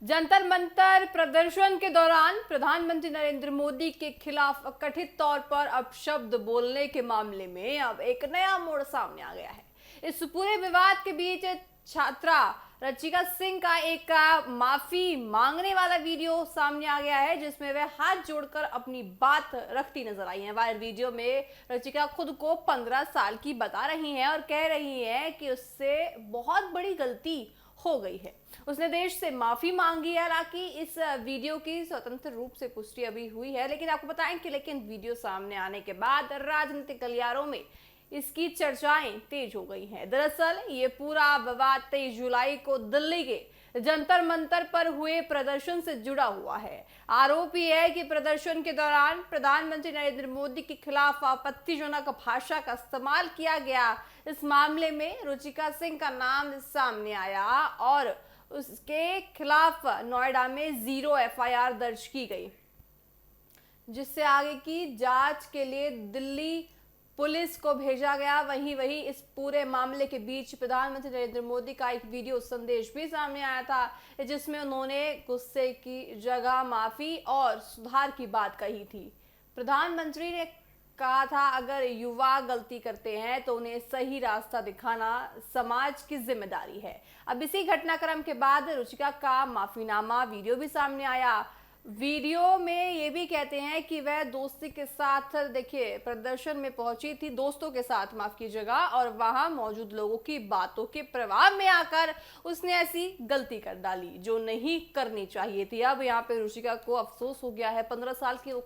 जंतर मंतर प्रदर्शन के दौरान प्रधानमंत्री नरेंद्र मोदी के खिलाफ कथित तौर पर अपशब्द बोलने के मामले में अब एक नया मोड़ सामने आ गया है। इस पूरे विवाद के बीच छात्रा रचिका सिंह का एक माफी मांगने वाला वीडियो सामने आ गया है, जिसमें वह हाथ जोड़कर अपनी बात रखती नजर आई है। वायरल वीडियो में रचिका खुद को 15 साल की बता रही हैं और कह रही हैं कि उससे बहुत बड़ी गलती हो गई है। उसने देश से माफी मांगी है। हालांकि इस वीडियो की स्वतंत्र रूप से पुष्टि अभी हुई है, लेकिन आपको बताएं कि वीडियो सामने आने के बाद राजनीतिक गलियारों में इसकी चर्चाएं तेज हो गई हैं। दरअसल ये पूरा विवाद 23 जुलाई को दिल्ली के जंतर मंतर पर हुए प्रदर्शन से जुड़ा हुआ है। आरोप यह है कि प्रदर्शन के दौरान प्रधानमंत्री नरेंद्र मोदी के खिलाफ आपत्तिजनक भाषा का इस्तेमाल किया गया। इस मामले में रुचिका सिंह का नाम सामने आया और उसके खिलाफ नोएडा में 0 एफआईआर दर्ज की गई, जिससे आगे की जांच के लिए दिल्ली पुलिस को भेजा गया। वहीं इस पूरे मामले के बीच प्रधानमंत्री नरेंद्र मोदी का एक वीडियो संदेश भी सामने आया था, जिसमें उन्होंने गुस्से की जगह माफी और सुधार की बात कही थी। प्रधानमंत्री ने कहा था, अगर युवा गलती करते हैं तो उन्हें सही रास्ता दिखाना समाज की जिम्मेदारी है। अब इसी घटनाक्रम के बाद रुचिका का माफीनामा वीडियो भी सामने आया। वीडियो में ये भी कहते हैं कि वह दोस्ती के साथ देखिए प्रदर्शन में पहुंची थी, दोस्तों के साथ माफ कीजिएगा, और वहां मौजूद लोगों की बातों के प्रभाव में आकर उसने ऐसी गलती कर डाली जो नहीं करनी चाहिए थी। अब यहाँ पे रुचिका को अफसोस हो गया है। 15 साल की वो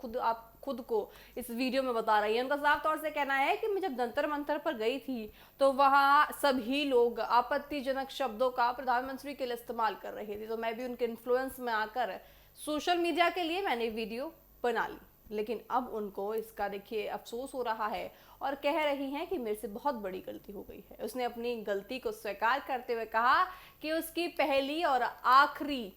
खुद को इस वीडियो में बता रही है। उनका साफ तौर से कहना है कि मैं जब जंतर मंतर पर गई थी तो वहां सभी लोग आपत्तिजनक शब्दों का प्रधानमंत्री के लिए इस्तेमाल कर रहे थे, तो मैं भी उनके इन्फ्लुएंस में आकर सोशल मीडिया के लिए मैंने वीडियो बना ली। लेकिन अब उनको इसका देखिए अफसोस हो रहा है और कह रही हैं कि मेरे से बहुत बड़ी गलती हो गई है। उसने अपनी गलती को स्वीकार करते हुए कहा कि उसकी पहली और आखिरी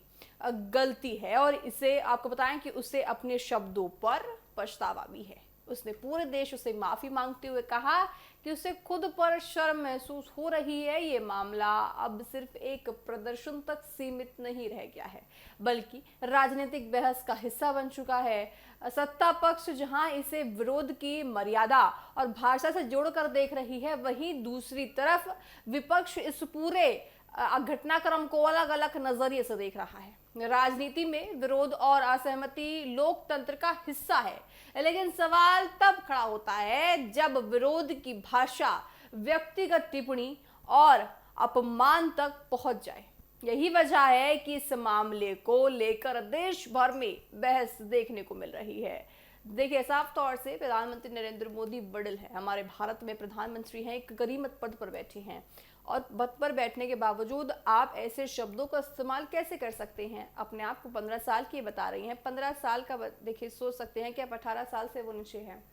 गलती है और इसे आपको बताएं कि उसे अपने शब्दों पर पछतावा भी है। उसने पूरे देश से माफी मांगते हुए कहा कि उसे खुद पर शर्म महसूस हो रही है। ये मामला अब सिर्फ एक प्रदर्शन तक सीमित नहीं रह गया है, बल्कि राजनीतिक बहस का हिस्सा बन चुका है। सत्ता पक्ष जहां इसे विरोध की मर्यादा और भाषा से जोड़कर देख रही है, वहीं दूसरी तरफ विपक्ष इस पूरे घटनाक्रम को अलग अलग नजरिए से देख रहा है। राजनीति में विरोध और असहमति लोकतंत्र का हिस्सा है, लेकिन सवाल तब खड़ा होता है जब विरोध की भाषा व्यक्तिगत टिप्पणी और अपमान तक पहुंच जाए। यही वजह है कि इस मामले को लेकर देश भर में बहस देखने को मिल रही है। देखिए, साफ तौर से प्रधानमंत्री नरेंद्र मोदी वडिल है, हमारे भारत में प्रधानमंत्री हैं, एक गरीमत पद पर बैठे हैं, और पद पर बैठने के बावजूद आप ऐसे शब्दों का इस्तेमाल कैसे कर सकते हैं? अपने आप को 15 साल की बता रही हैं। 15 साल का देखिए सोच सकते हैं कि आप 18 साल से वो नीचे हैं।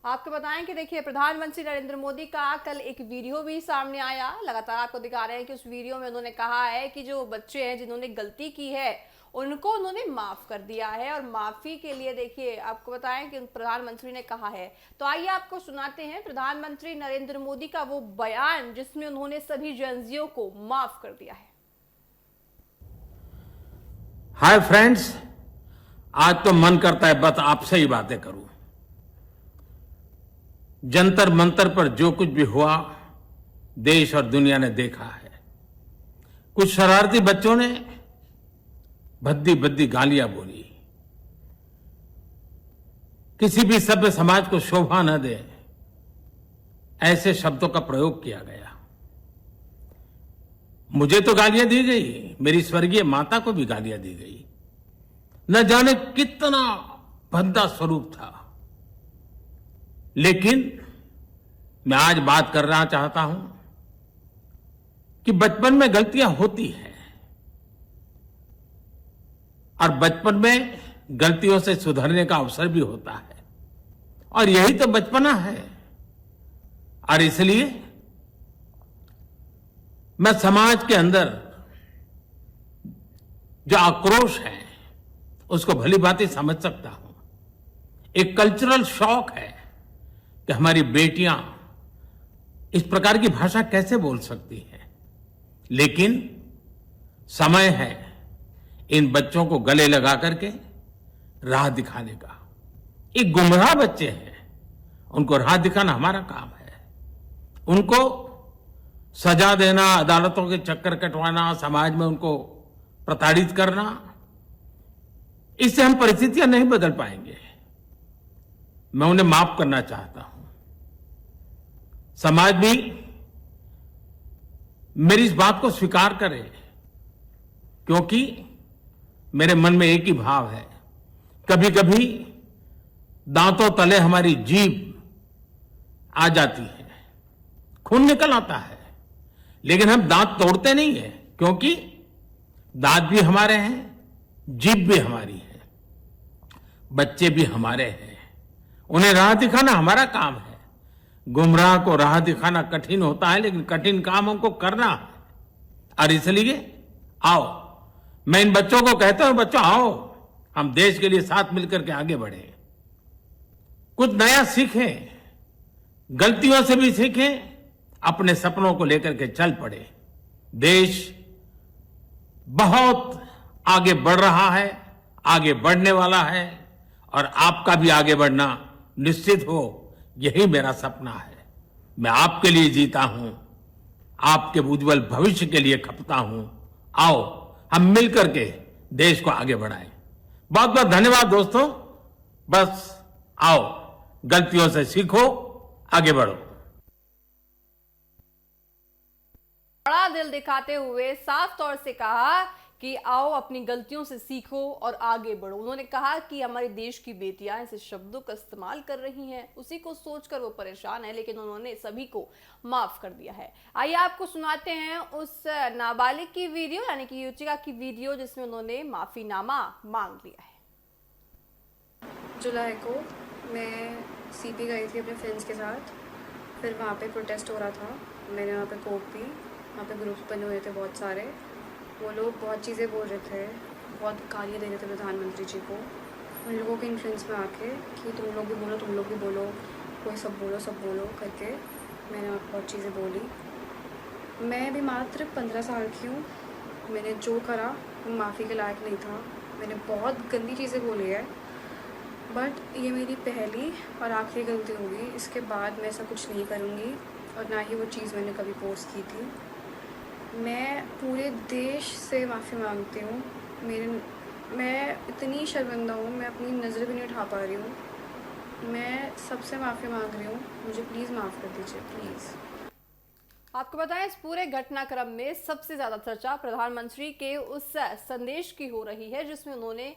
आपको बताएं कि देखिए प्रधानमंत्री नरेंद्र मोदी का कल एक वीडियो भी सामने आया। लगातार आपको दिखा रहे हैं कि उस वीडियो में उन्होंने कहा है कि जो बच्चे हैं जिन्होंने गलती की है उनको उन्होंने माफ कर दिया है, और माफी के लिए देखिए आपको बताएं कि प्रधानमंत्री ने कहा है। तो आइए आपको सुनाते हैं प्रधानमंत्री नरेंद्र मोदी का वो बयान जिसमें उन्होंने सभी जेनज़ियों को माफ कर दिया है। हाय फ्रेंड्स, आज तो मन करता है बस आपसे ही बातें करूं। जंतर मंतर पर जो कुछ भी हुआ देश और दुनिया ने देखा है। कुछ शरारती बच्चों ने भद्दी भद्दी गालियां बोली। किसी भी सभ्य समाज को शोभा न दे ऐसे शब्दों का प्रयोग किया गया। मुझे तो गालियां दी गई, मेरी स्वर्गीय माता को भी गालियां दी गई। न जाने कितना भद्दा स्वरूप था। लेकिन मैं आज बात करना चाहता हूं कि बचपन में गलतियां होती हैं और बचपन में गलतियों से सुधरने का अवसर भी होता है, और यही तो बचपना है। और इसलिए मैं समाज के अंदर जो आक्रोश है उसको भली भांति समझ सकता हूं। एक कल्चरल शौक है कि हमारी बेटियां इस प्रकार की भाषा कैसे बोल सकती है? लेकिन समय है इन बच्चों को गले लगा करके राह दिखाने का। ये गुमराह बच्चे हैं, उनको राह दिखाना हमारा काम है। उनको सजा देना, अदालतों के चक्कर कटवाना, समाज में उनको प्रताड़ित करना, इससे हम परिस्थितियां नहीं बदल पाएंगे। मैं उन्हें माफ करना चाहता हूं। समाज भी मेरी इस बात को स्वीकार करे, क्योंकि मेरे मन में एक ही भाव है। कभी कभी दांतों तले हमारी जीभ आ जाती है, खून निकल आता है, लेकिन हम दांत तोड़ते नहीं है, क्योंकि दांत भी हमारे हैं, जीभ भी हमारी है, बच्चे भी हमारे हैं। उन्हें राह दिखाना हमारा काम है। गुमराह को राह दिखाना कठिन होता है, लेकिन कठिन काम हमको करना है। और इसलिए आओ, मैं इन बच्चों को कहता हूं, बच्चों आओ, हम देश के लिए साथ मिलकर के आगे बढ़े, कुछ नया सीखें, गलतियों से भी सीखें, अपने सपनों को लेकर के चल पड़े। देश बहुत आगे बढ़ रहा है, आगे बढ़ने वाला है, और आपका भी आगे बढ़ना निश्चित हो, यही मेरा सपना है। मैं आपके लिए जीता हूं, आपके उज्जवल भविष्य के लिए खपता हूं। आओ हम मिलकर के देश को आगे बढ़ाएं। बहुत बहुत धन्यवाद दोस्तों। बस आओ, गलतियों से सीखो, आगे बढ़ो। बड़ा दिल दिखाते हुए साफ तौर से कहा कि आओ अपनी गलतियों से सीखो और आगे बढ़ो। उन्होंने कहा कि हमारे देश की बेटियां ऐसे शब्दों का इस्तेमाल कर रही हैं, उसी को सोचकर वो परेशान है, लेकिन उन्होंने सभी को माफ कर दिया है। आइए आपको सुनाते हैं उस नाबालिग की वीडियो, यानी कि युचिका की वीडियो, जिसमें उन्होंने माफीनामा मांग लिया है। जुलाई को मैं सीपी गई थी अपने फ्रेंड्स के साथ। फिर वहाँ पे प्रोटेस्ट हो रहा था, मैंने वहाँ पे कोक पी, वहाँ पे ग्रुप्स बने हुए थे बहुत सारे। वो लोग बहुत चीज़ें बोल रहे थे, बहुत गालियाँ दे रहे थे प्रधानमंत्री जी को, उन लोगों के इन्फ्लुएंस में आके कि तुम लोग भी बोलो, तुम लोग भी बोलो, कोई सब बोलो करके मैंने बहुत चीज़ें बोली। मैं भी मात्र 15 साल की हूँ। मैंने जो करा वो माफ़ी के लायक नहीं था। मैंने बहुत गंदी चीज़ें बोली है, बट ये मेरी पहली और आखिरी गलती होगी। इसके बाद मैं ऐसा कुछ नहीं करूँगी, और ना ही वो चीज़ मैंने कभी पोस्ट की थी। मैं पूरे देश से माफ़ी मांगती हूँ। मैं इतनी शर्मिंदा हूँ, मैं अपनी नज़र भी नहीं उठा पा रही हूँ। मैं सबसे माफ़ी मांग रही हूँ, मुझे प्लीज़ माफ़ कर दीजिए, प्लीज़। आपको बताएं, इस पूरे घटनाक्रम में सबसे ज्यादा चर्चा प्रधानमंत्री के उस संदेश की हो रही है, जिसमें उन्होंने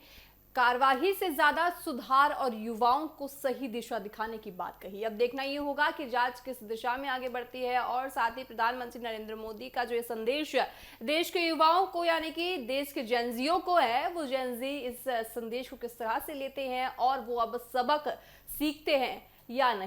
कार्यवाही से ज्यादा सुधार और युवाओं को सही दिशा दिखाने की बात कही। अब देखना ये होगा कि जांच किस दिशा में आगे बढ़ती है, और साथ ही प्रधानमंत्री नरेंद्र मोदी का जो ये संदेश देश के युवाओं को, यानी कि देश के जेनजियों को है, वो जेनजी इस संदेश को किस तरह से लेते हैं और वो अब सबक सीखते हैं या नहीं।